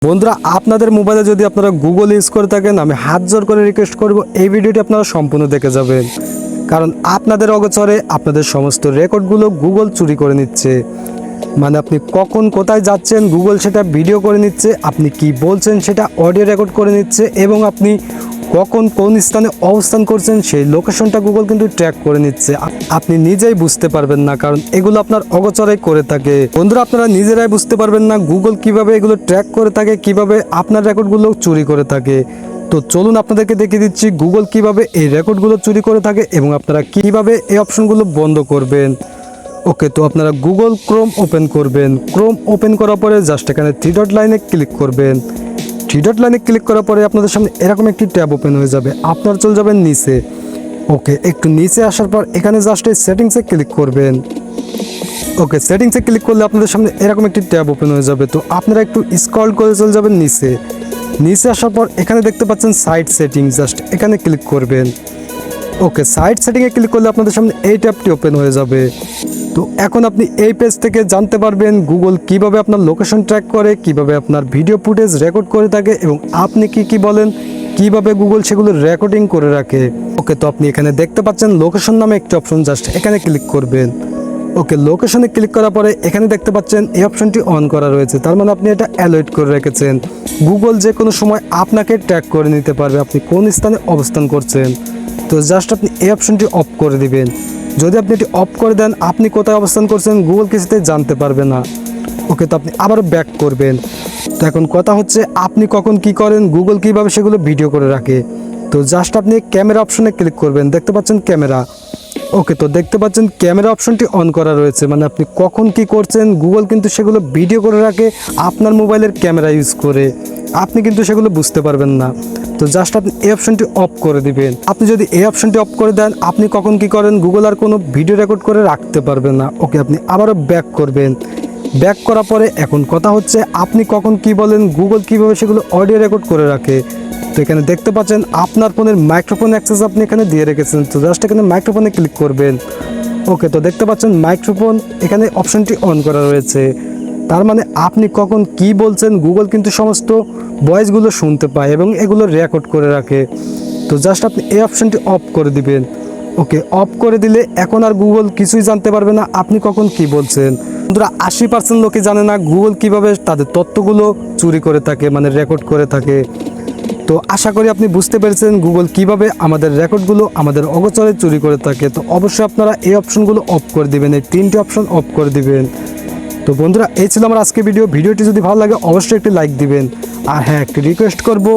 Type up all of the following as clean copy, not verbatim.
বন্ধুরা আপনাদের মোবাইলে যদি আপনারা গুগল ইউজ করে থাকেন আমি হাত জোর করে রিকোয়েস্ট করব এই ভিডিওটি আপনারা সম্পূর্ণ দেখে যাবেন, কারণ আপনাদের অগোচরে আপনাদের সমস্ত রেকর্ডগুলো গুগল চুরি করে নিচ্ছে। মানে আপনি কখন কোথায় যাচ্ছেন গুগল সেটা ভিডিও করে নিচ্ছে, আপনি কি বলছেন সেটা অডিও রেকর্ড করে নিচ্ছে, এবং আপনি কখন কোন স্থানে অবস্থান করছেন সেই লোকেশনটা গুগল কিন্তু ট্র্যাক করে নিচ্ছে। আপনি নিজেই বুঝতে পারবেন না, কারণ এগুলো আপনার অগোচরেই করে থাকে। বন্ধুরা আপনারা নিজেরাই বুঝতে পারবেন না গুগল কিভাবে এগুলো ট্র্যাক করে থাকে, কিভাবে আপনার রেকর্ডগুলো চুরি করে থাকে। তো চলুন আপনাদেরকে দেখিয়ে দিচ্ছি গুগল কিভাবে এই রেকর্ডগুলো চুরি করে থাকে এবং আপনারা কিভাবে এই অপশনগুলো বন্ধ করবেন। ওকে, তো আপনারা গুগল ক্রোম ওপেন করবেন। ক্রোম ওপেন করার পরে জাস্ট এখানে থ্রি ডট লাইনে ক্লিক করবেন। থ্রি ডট লাইনে ক্লিক করার পরে আপনাদের সামনে এরকম একটি ট্যাব ওপেন হয়ে যাবে। আপনারা চলে যাবেন নিচে। ওকে, একটু নিচে আসার পর এখানে জাস্ট এই সেটিংসে ক্লিক করবেন। ওকে, সেটিংসে ক্লিক করলে আপনাদের সামনে এরকম একটি ট্যাব ওপেন হয়ে যাবে। তো আপনারা একটু স্ক্রল করে চলে যাবেন নিচে। নিচে আসার পর এখানে দেখতে পাচ্ছেন সাইট সেটিং, জাস্ট এখানে ক্লিক করবেন। ওকে, সাইট সেটিংয়ে ক্লিক করলে আপনাদের সামনে এই ট্যাবটি ওপেন হয়ে যাবে। তো এখন আপনি এই পেজ থেকে জানতে পারবেন গুগল কিভাবে আপনার লোকেশন ট্র্যাক করে, কিভাবে আপনার ভিডিও ফুটেজ রেকর্ড করে থাকে এবং আপনি কি বলেন কিভাবে গুগল সেগুলো রেকর্ডিং করে রাখে। ওকে, তো আপনি এখানে দেখতে পাচ্ছেন লোকেশন নামে একটি অপশন, জাস্ট এখানে ক্লিক করবেন। ওকে, লোকেশনে ক্লিক করার পরে এখানে দেখতে পাচ্ছেন এই অপশনটি অন করা রয়েছে, তার মানে আপনি এটা অ্যালার্ট করে রেখেছেন। গুগল যে কোনো সময় আপনাকে ট্র্যাক করে নিতে পারবে আপনি কোন স্থানে অবস্থান করছেন। তো জাস্ট আপনি এই অপশনটি অফ করে দিবেন। যদি আপনি এটি অফ করে দেন আপনি কোথায় অবস্থান করছেন গুগল কিছুতে জানতে পারবে না। ওকে, তো আপনি আবারও ব্যাক করবেন। তো এখন কথা হচ্ছে আপনি কখন কি করেন, গুগল কিভাবে সেগুলো ভিডিও করে রাখে। তো জাস্ট আপনি ক্যামেরা অপশনে ক্লিক করবেন। দেখতে পাচ্ছেন ক্যামেরা। ওকে, তো দেখতে পাচ্ছেন ক্যামেরা অপশনটি অন করা রয়েছে, মানে আপনি কখন কি করছেন গুগল কিন্তু সেগুলো ভিডিও করে রাখে আপনার মোবাইলের ক্যামেরা ইউজ করে। আপনি কিন্তু সেগুলো বুঝতে পারবেন না। তো জাস্ট আপনি এই অপশনটি অফ করে দিবেন। আপনি যদি এই অপশনটি অফ করে দেন আপনি কখন কি করেন গুগল আর কোনো ভিডিও রেকর্ড করে রাখতে পারবেন না। ওকে, আপনি আবারও ব্যাক করবেন। ব্যাক করার পরে এখন কথা হচ্ছে আপনি কখন কি বলেন গুগল কিভাবে সেগুলো অডিও রেকর্ড করে রাখে। তো এখানে দেখতে পাচ্ছেন আপনার ফোনের মাইক্রোফোন অ্যাক্সেস আপনি এখানে দিয়ে রেখেছেন। তো জাস্ট এখানে মাইক্রোফোনে ক্লিক করবেন। ওকে, তো দেখতে পাচ্ছেন মাইক্রোফোন এখানে অপশনটি অন করা রয়েছে, তার মানে আপনি কখন কি বলছেন গুগল কিন্তু সমস্ত ভয়েসগুলো শুনতে পায় এবং এগুলো রেকর্ড করে রাখে। তো জাস্ট আপনি এই অপশনটি অফ করে দিবেন। ওকে, অফ করে দিলে এখন আর গুগল কিছুই জানতে পারবে না আপনি কখন কি বলছেন। বন্ধুরা 80% লোকই জানে না গুগল কিভাবে তাদের তথ্যগুলো চুরি করে থাকে, মানে রেকর্ড করে থাকে। তো আশা করি আপনি বুঝতে পেরেছেন গুগল কিভাবে আমাদের রেকর্ডগুলো আমাদের অগোচরে চুরি করে থাকে। তো অবশ্যই আপনারা এই অপশনগুলো অফ করে দিবেন, এই 3টি অপশন অফ করে দিবেন। তো বন্ধুরা এই ছিল আমার আজকে ভিডিওটি যদি ভালো লাগে অবশ্যই একটি লাইক দিবেন। আর হ্যাঁ, একটি রিকোয়েস্ট করব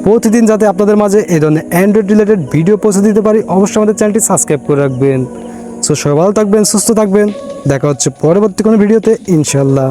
প্রতিদিন যাতে আপনাদের মাঝে এই ধরনের অ্যান্ড্রয়েড রিলেটেড ভিডিও পৌঁছে দিতে পারি অবশ্যই আমাদের চ্যানেলটি সাবস্ক্রাইব করে রাখবেন। সো সবাই ভালো থাকবেন, সুস্থ থাকবেন, দেখা হচ্ছে পরবর্তী কোনো ভিডিওতে ইনশাল্লাহ।